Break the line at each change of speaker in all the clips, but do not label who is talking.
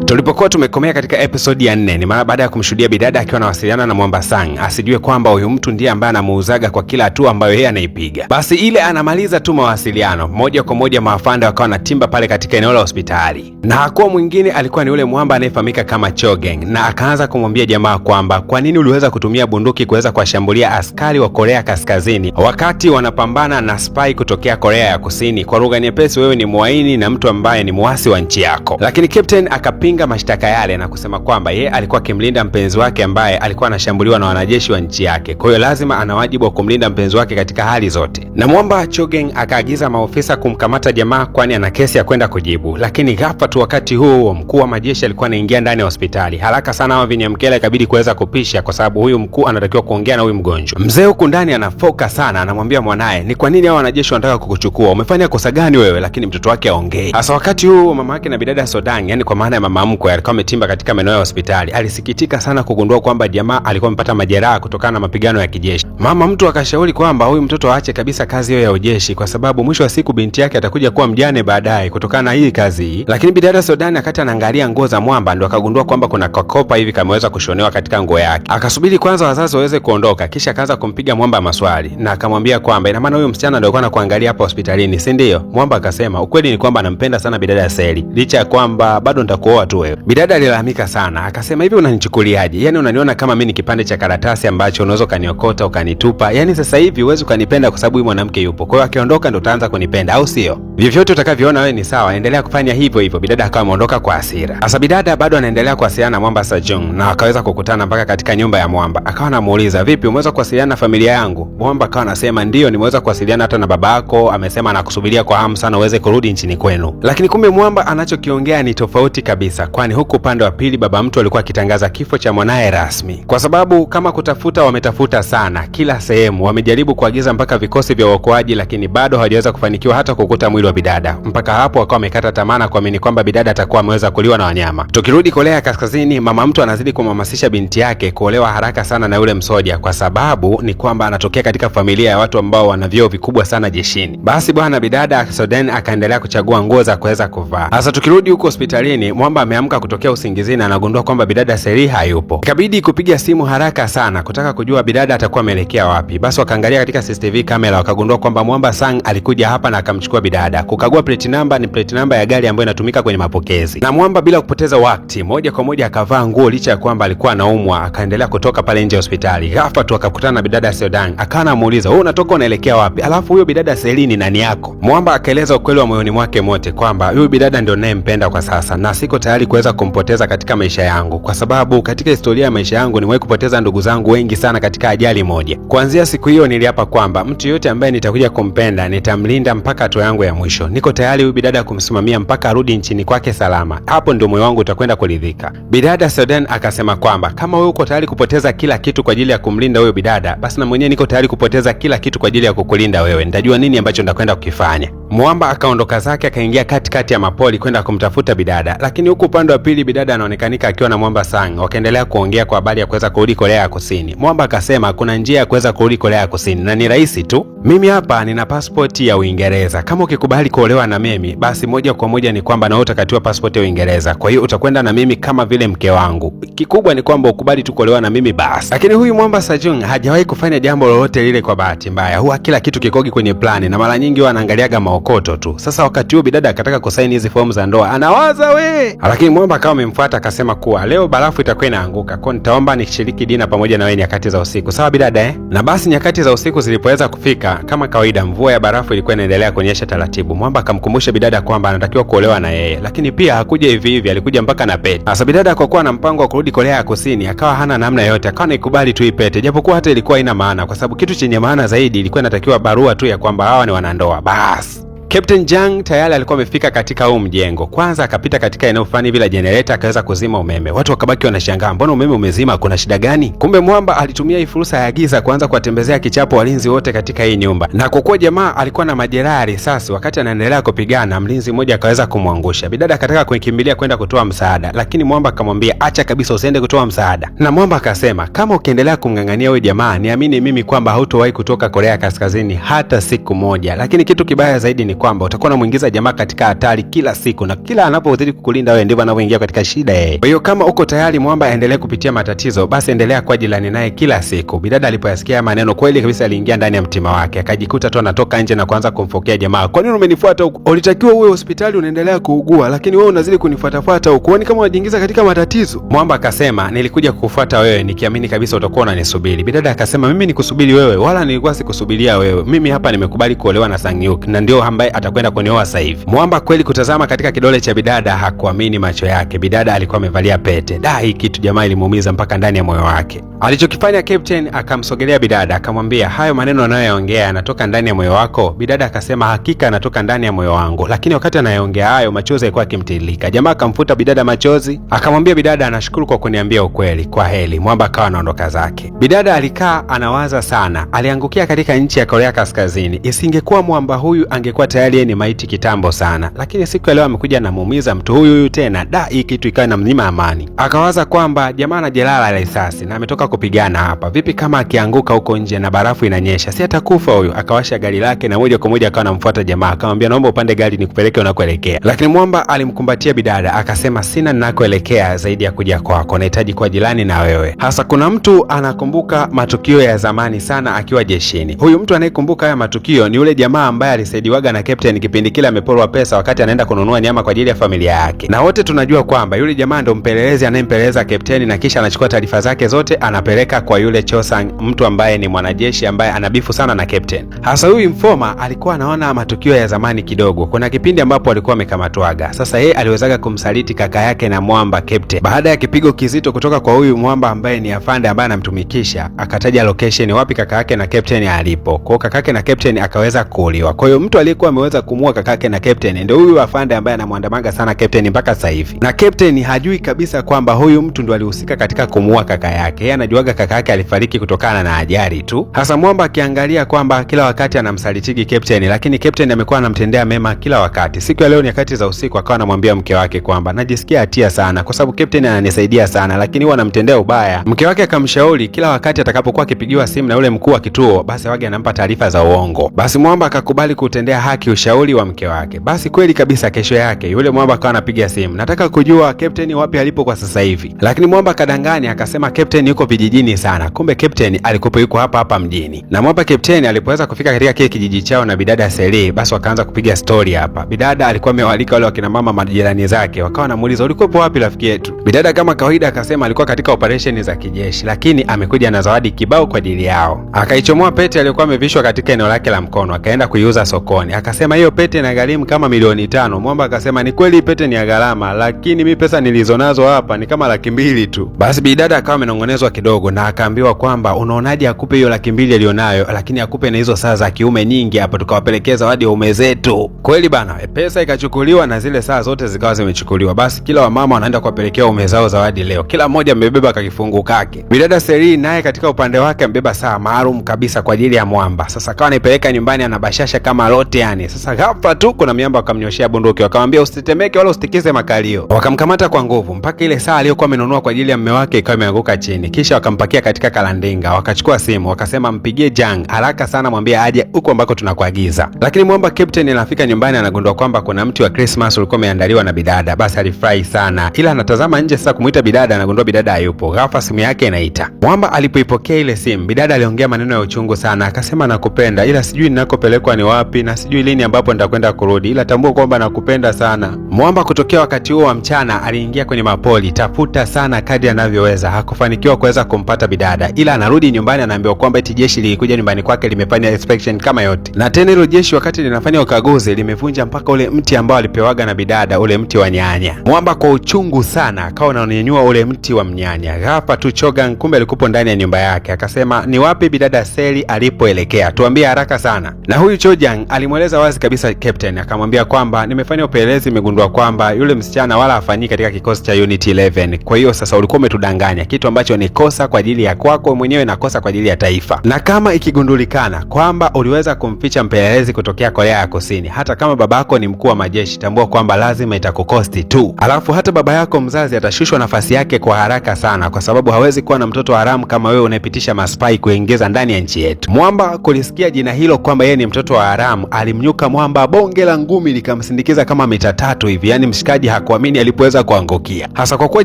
Tulipokuwa tumekomea katika episode ya 4 ni mara baada ya kumshuhudia bidada akiwa anawasiliana na Mwamba Sang, asijue kwamba huyu mtu ndiye ambaye anamuuzaga kwa kila hatua ambayo yeye anaipiga. Basi ile anamaliza tu mawasiliano, moja kwa moja maafanda wakawa na timba pale katika eneo la hospitali, na hakuwa mwingine alikuwa ni yule mwamba anayefahamika kama Chogeng, na akaanza kumwambia jamaa kwamba kwa nini uliweza kutumia bunduki kuweza kuwashambulia askari wa Korea Kaskazini wakati wanapambana na spy kutokea Korea ya Kusini. Kwa lugha nyepesi, wewe ni mwaini na mtu ambaye ni muasi wa nchi yako. Lakini Captain akapinga mashtaka yale na kusema kwamba yeye alikuwa akimlinda mpenzi wake ambaye alikuwa anashambuliwa na wanajeshi wa nchi yake, kwa hiyo lazima ana wajibu wa kumlinda mpenzi wake katika hali zote. Na mwamba Chogeng akaagiza maofisa kumkamata jamaa kwani ana kesi ya kwenda kujibu. Lakini ghafla tu wakati huo mkuu wa majeshi alikuwa anaingia ndani ya hospitali. Haraka sana hawa Vinyamkela ikabidi kuweza kupisha kwa sababu huyu mkuu anatakiwa kuongea na huyu mgonjwa. Mzee huku ndani anafoka sana, anamwambia mwanae, ni kwa nini hao wanajeshi wanataka kukuchukua? Umefanya kosa gani wewe? Lakini mtoto wake aongee. Sasa wakati huo mama yake na bidada Sodang, yani kwa maana ya mama mkwe, alikuwa ametimba katika maeneo ya hospitali. Alisikitika sana kugundua kwamba jamaa alikuwa amepata majeraha kutokana na mapigano ya kijeshi. Mama mtu akashauri kwamba huyu mtoto aache kabisa kazi hiyo ya ujeshi kwa sababu mwisho wa siku binti yake atakuja kuwa mjane baadaye kutokana na hii kazi hii. Lakini bidada Sodani akati anaangalia nguo za mwamba ndo akagundua kwamba kuna kokopa hivi kameweza kushonewa katika nguo yake. Akasubiri kwanza wazazi waweze kuondoka, kisha akaanza kumpiga mwamba maswali na akamwambia kwamba ina maana huyu msichana ndio alikuwa anakuangalia hapa hospitalini, si ndio? Mwamba akasema ukweli ni kwamba anampenda sana bidada Seli, licha ya kwamba bado nitakuoa tu wewe. Bidada alilalamika sana, akasema hivi unanichukuliaje? Yani unaniona kama mimi ni kipande cha karatasi ambacho unaweza ukaniokota ukanitupa? Yani sasa hivi huwezi ukanipenda kwa sababu huyu mwanamke yupo, kwa hiyo akiondoka ndo utaanza kunipenda, au sio? Vyovyote utakavyoona wewe ni sawa, endelea kufanya hivyo hivyo. Bidada akawa ameondoka kwa hasira. Sasa bidada bado anaendelea kuwasiliana na Mwamba Sajung na akaweza kukutana mpaka katika nyumba ya Mwamba. Akawa anamuuliza, vipi umeweza kuwasiliana na familia yangu? Mwamba akawa anasema ndio, nimeweza kuwasiliana hata na babako, amesema anakusubiria kwa hamu sana uweze kurudi nchini kwenu. Lakini kumbe Mwamba anachokiongea ni tofauti kabisa, kwani huku upande wa pili baba mtu alikuwa akitangaza kifo cha mwanae rasmi. Kwa sababu kama kutafuta wametafuta sana kila sehemu, wamejaribu kuagiza mpaka vikosi vya uokoaji, lakini bado hawajaweza kufanikiwa hata kukuta mwili wa bidada. Mpaka hapo wakawa wamekata tamaa na kuamini kwamba bidada atakuwa ameweza kuliwa na wanyama. Tukirudi Korea Kaskazini, mama mtu anazidi kumhamasisha binti yake kuolewa haraka sana na yule msoja, kwa sababu ni kwamba anatokea katika familia ya watu ambao wana vyeo vikubwa sana jeshini. Basi bwana bidada Soden akaendelea kuchagua nguo za kuweza kuvaa. Sasa tukirudi huko hospitalini, Mwamba ameamka kutokea usingizini na anagundua kwamba bidada Seri hayupo. Ikabidi kupiga simu haraka sana kutaka kujua bidada atakuwa ameelekea wapi. Basi wakaangalia katika CCTV kamera wakagundua kwamba Mwamba Sang alikuja hapa na akamchukua bidada. Kukagua plate number, ni plate number ya gari ambayo inatumika kwenye mapokezi. Na Mwamba bila kupoteza wakati, moja kwa moja akavaa nguo licha ya kwamba alikuwa anaumwa, akaendelea kutoka pale nje hospitali. Ghafla tu akakutana na bidada Sodang. Akawa anamuuliza, "Wewe unatoka unaelekea wapi? Alafu huyo bidada Seri ni nani yako?" Mwamba akaeleza ukweli wa moyoni mwake mote kwamba huyu bidada ndio ninayempenda kwa sasa na siko tayari kuweza kumpoteza katika maisha yangu, kwa sababu katika historia ya maisha yangu nimewahi kupoteza ndugu zangu wengi sana katika ajali moja. Kuanzia siku hiyo niliapa kwamba mtu yote ambaye nitakuja kumpenda nitamlinda mpaka hatua yangu ya mwisho. Niko tayari huyu bidada kumsimamia mpaka arudi nchini kwake salama. Hapo ndio moyo wangu utakwenda kuridhika. Bidada Soden akasema kwamba kama wewe uko tayari kupoteza kila kitu kwa ajili ya kumlinda huyo bidada, basi na mwenyewe niko tayari kupoteza kila kitu kwa ajili ya kukulinda wewe. Nitajua nini ambacho nitakwenda kukifanya. Mwamba akaondoka zake akaingia katikati ya mapoli kwenda kumtafuta bidada, lakini huku upande wa pili bidada anaonekanika akiwa na Mwamba Sang. Wakaendelea kuongea kwa habari ya kuweza kurudi Korea ya Kusini. Mwamba akasema kuna njia ya kuweza kurudi Korea ya Kusini na ni rahisi tu. Mimi hapa nina pasipoti ya Uingereza. Kama ukikubali kuolewa na mimi, basi moja kwa moja ni kwamba na wewe utakatiwa pasipoti ya Uingereza. Kwa hiyo utakwenda na mimi kama vile mke wangu. Kikubwa ni kwamba ukubali tu kuolewa na mimi basi. Lakini huyu Mwamba Sajung hajawahi kufanya jambo lolote lile kwa bahati mbaya. Huwa kila kitu kikogi kwenye plani na mara nyingi huwa anaangaliaga maokoto tu. Sasa wakati huo bidada akataka kusaini hizi fomu za ndoa, anawaza we. Lakini Mwamba akawa amemfuata akasema kuwa leo barafu itakuwa inaanguka, kwa nitaomba nishiriki dina pamoja na wewe nyakati za usiku. Sawa bidada Na basi nyakati za usiku zilipoweza kufika, kama kawaida mvua ya barafu ilikuwa inaendelea kunyesha taratibu. Mwamba akamkumbusha bidada kwamba anatakiwa kuolewa na yeye, lakini pia hakuja hivi hivi, alikuja mpaka na pete. Sasa bidada kwa kuwa na mpango wa kurudi Korea ya Kusini, akawa hana namna yote, akawa anaikubali tu ipete, japokuwa hata ilikuwa haina maana, kwa sababu kitu chenye maana zaidi ilikuwa inatakiwa barua tu ya kwamba hawa ni wanandoa basi. Captain Jang tayari alikuwa amefika katika huu mjengo. Kwanza akapita katika eneo fulani bila generator akaweza kuzima umeme. Watu wakabaki wanashangaa, mbona umeme umezima, kuna shida gani? Kumbe Mwamba alitumia hii fursa ya giza kuanza kuwatembezea kichapo walinzi wote katika hii nyumba. Na kwa kuwa jamaa alikuwa na majeraha ya risasi, wakati anaendelea kupigana, mlinzi mmoja akaweza kumwangusha. Bidada akataka kuikimbilia kwenda kutoa msaada, lakini Mwamba akamwambia acha kabisa, usiende kutoa msaada. Na Mwamba akasema kama ukiendelea kumng'ang'ania huyo jamaa, niamini mimi kwamba hautowahi kutoka Korea Kaskazini hata siku moja. Lakini kitu kibaya zaidi ni kwamba utakuwa unamuingiza jamaa katika hatari kila siku, na kila anapozidi kukulinda wewe ndivyo anavyoingia katika shida yeye. Kwa hiyo kama uko tayari Mwamba aendelee kupitia matatizo, basi endelea kuwa jirani naye kila siku. Bidada alipoyasikia maneno kweli kabisa aliingia ndani ya mtima wake, akajikuta tu anatoka nje na kuanza kumfokea jamaa. Kwa nini umenifuata huko? Ulitakiwa uwe hospitali unaendelea kuugua, lakini wewe unazidi kunifuatafuata huko. Kwani kama unajiingiza katika matatizo? Mwamba akasema, nilikuja kukufuata wewe nikiamini kabisa utakuwa unanisubiri. Bidada akasema, mimi nikusubiri wewe? Wala nilikuwa sikusubiria wewe. Mimi hapa nimekubali kuolewa na Sang-hyuk na ndio ambaye atakwenda kunioa sasa hivi. Mwamba kweli kutazama katika kidole cha bidada hakuamini macho yake. Bidada alikuwa amevalia pete. Hii kitu jamaa ilimuumiza mpaka ndani ya moyo wake. Alichokifanya Captain, akamsogelea bidada akamwambia, hayo maneno anayoyaongea yanatoka ndani ya moyo wako? Bidada akasema, hakika yanatoka ndani ya moyo wangu. Lakini wakati anayoongea hayo machozi yalikuwa yakimtiririka. Jamaa akamfuta bidada machozi, akamwambia bidada, anashukuru kwa kuniambia ukweli, kwa heri. Mwamba akawa anaondoka zake. Bidada alikaa anawaza sana. Aliangukia katika nchi ya Korea Kaskazini. Isingekuwa Mwamba huyu angekuwa tayari ni maiti kitambo sana, lakini siku ya leo amekuja anamuumiza mtu huyu tena. Hii kitu ikawa inamnyima amani. Akawaza kwamba jamaa ana jeraha la risasi na ametoka kupigana hapa. Vipi kama akianguka huko nje na barafu inanyesha, si atakufa huyu? Akawasha gari lake na moja kwa moja akawa anamfuata jamaa, akamwambia, naomba upande gari nikupeleke unakoelekea. Lakini Mwamba alimkumbatia bidada akasema, sina ninakoelekea zaidi ya kuja kwako, nahitaji kuwa jirani na wewe. Hasa kuna mtu anakumbuka matukio ya zamani sana akiwa jeshini. Huyu mtu anayekumbuka haya matukio ni yule jamaa ambaye alisaidiwaga na Captain kipindi kile ameporwa pesa wakati anaenda kununua nyama kwa ajili ya familia yake. Na wote tunajua kwamba yule jamaa ndo mpelelezi anayempeleleza Captain na kisha anachukua taarifa zake zote anapeleka kwa yule Chosang, mtu ambaye ni mwanajeshi ambaye anabifu sana na Captain. Hasa huyu informa alikuwa anaona matukio ya zamani kidogo. Kuna kipindi ambapo alikuwa amekamatwaga. Sasa yeye aliwezaga kumsaliti kaka yake na Mwamba Captain. Baada ya kipigo kizito kutoka kwa huyu Mwamba ambaye ni afande ambaye anamtumikisha, akataja location wapi kaka yake na Captain alipo. Kwa kaka yake na Captain akaweza kuuliwa. Kwa hiyo mtu aliyekuwa ameweza kumua kaka yake na Captain ndio huyu afande ambaye anamwandamanga sana Captain mpaka sasa hivi. Na Captain hajui kabisa kwamba huyu mtu ndo alihusika katika kumua kaka yake. Yeye anajuaga kaka yake alifariki kutokana na ajali tu. Hasa Mwamba akiangalia kwamba kila wakati anamsalitiki Captain, lakini Captain amekuwa anamtendea mema kila wakati. Siku ya leo nyakati za usiku akawa anamwambia mke wake kwamba najisikia hatia sana kwa sababu Captain ananisaidia sana, lakini huwa anamtendea ubaya. Mke wake akamshauri kila wakati atakapokuwa akipigiwa simu na yule mkuu wa kituo, basi wage anampa taarifa za uongo. Basi Mwamba akakubali kutendea haki ushauri wa mke wake. Basi kweli kabisa kesho yake yule Mwamba akawa anapiga simu, nataka kujua Captain wapi alipo kwa sasa hivi. Lakini Mwamba kadanganya akasema Captain yuko vijijini sana. Kumbe Captain alikuwa yuko hapa mjini. Na Mwamba Captain alipoweza kufika katika kile kijiji chao na bidada Seli, basi wakaanza kupiga story hapa. Bidada alikuwa amewalika wale wakina mama majirani zake, wakawa wanamuuliza ulikuwa wapi rafiki yetu? Bidada kama kawaida akasema alikuwa katika operation za kijeshi, lakini amekuja na zawadi kibao kwa ajili yao. Akaichomoa pete aliyokuwa amevishwa katika eneo lake la mkono, akaenda kuiuza sokoni. Akasema hiyo pete inagharimu kama milioni 5. Mwamba akasema ni kweli pete ni ya gharama, lakini mimi pesa nilizonazo hapa ni kama 200,000 tu. Basi bidada akawa amenongonezwa kidogo na akaambiwa kwamba unaonaje akupe hiyo 200,000 alionayo, lakini akupe na hizo saa za kiume nyingi hapa tukawapelekea zawadi ya ume zetu. Kweli bana, pesa ikachukuliwa na zile saa zote zikawa zimechukuliwa. Basi kila wamama wanaenda kuwapelekea ume zao zawadi leo. Kila mmoja amebeba kakifungu kake. Bidada Seri naye katika upande wake ambeba saa maalum kabisa kwa ajili ya Mwamba. Sasa akawa anaipeleka nyumbani anabashasha kama lote yani. Sasa ghafla tu kuna miamba akamnyoshia bunduki, wakamwambia usitetemeke wala usitikise makalio. Wakamkamata kwa nguvu mpaka ile saa aliyokuwa amenunua kwa ajili ya mume wake ikawa imeanguka chini. Kisha wakampakia katika kalandinga, wakachukua simu, wakasema mpigie Jang haraka sana mwambie aje huko ambako tunakuagiza. Lakini Mwamba Captain anafika nyumbani anagundua kwamba kuna mti wa Christmas ulikuwa umeandaliwa na bidada. Basi alifurahi sana. Ila anatazama nje sasa kumuita bidada, anagundua bidada hayupo. Ghafla simu yake inaita. Mwamba alipoipokea ile simu, bidada aliongea maneno ya uchungu sana. Akasema nakupenda ila sijui ninakopelekwa ni wapi na sijui lini ambapo nitakwenda kurudi, ila tambua kwamba nakupenda sana. Mwamba kutokea wakati huo wa mchana aliingia kwenye mapoli, tafuta sana kadri anavyoweza. Hakufanikiwa kuweza kumpata bidada, ila anarudi nyumbani anaambiwa kwamba eti jeshi lilikuja nyumbani kwake limefanya inspection kama yote. Na tena hilo jeshi wakati linafanya ukaguzi limevunja mpaka ule mti ambao alipewaga na bidada, ule mti wa nyanya. Mwamba kwa uchungu sana akawa ananyanyua ule mti wa mnyanya. Ghafla tu Chogang kumbe alikuwa ndani ya nyumba yake. Akasema ni wapi bidada Seli alipoelekea? Tuambie haraka sana. Na huyu Chojang alimweleza wazi kabisa Captain, akamwambia kwamba nimefanya upelelezi, nimegundua kwamba yule msichana wala hafanyi katika kikosi cha Unit 11. Kwa hiyo sasa ulikuwa umetudanganya, kitu ambacho ni kosa kwa ajili ya kwako mwenyewe na kosa kwa ajili ya taifa. Na kama ikigundulikana kwamba uliweza kumficha mpelelezi kutokea Korea ya Kusini, hata kama babako ni mkuu wa majeshi, tambua kwamba lazima itakukosti tu. Alafu hata baba yako mzazi atashushwa nafasi yake kwa haraka sana, kwa sababu hawezi kuwa na mtoto haramu kama wewe unayepitisha maspai kuingiza ndani ya nchi yetu. Mwamba kulisikia jina hilo kwamba yeye ni mtoto wa haramu, alimnyoa akamnyuka mwamba bonge la ngumi likamsindikiza kama mita 3 hivi. Yani mshikaji hakuamini alipoweza kuangukia, hasa kwa kuwa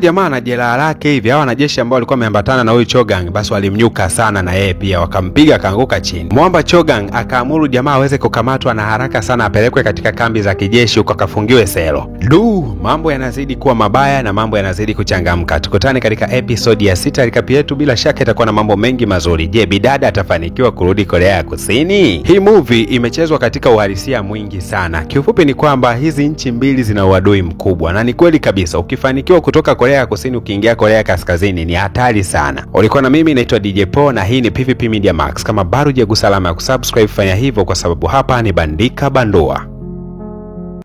jamaa na jeraha lake hivi. Hao wanajeshi ambao walikuwa wameambatana na huyu Chogang basi walimnyuka sana, na yeye pia wakampiga akaanguka chini. Mwamba Chogang akaamuru jamaa aweze kukamatwa na haraka sana apelekwe katika kambi za kijeshi huko akafungiwe selo. Mambo yanazidi kuwa mabaya na mambo yanazidi kuchangamka. Tukutane katika episodi ya 6. Rikapi yetu bila shaka itakuwa na mambo mengi mazuri. Je, bidada atafanikiwa kurudi Korea ya Kusini? Hii movie imechezwa katika uhalisia mwingi sana. Kiufupi ni kwamba hizi nchi mbili zina uadui mkubwa, na ni kweli kabisa ukifanikiwa kutoka Korea ya Kusini ukiingia Korea ya Kaskazini ni hatari sana. Ulikuwa na mimi naitwa DJ Po na hii ni PVP Media Max. Kama bado hujagusa alama ya kusubscribe, fanya hivyo kwa sababu hapa ni Bandika Bandua.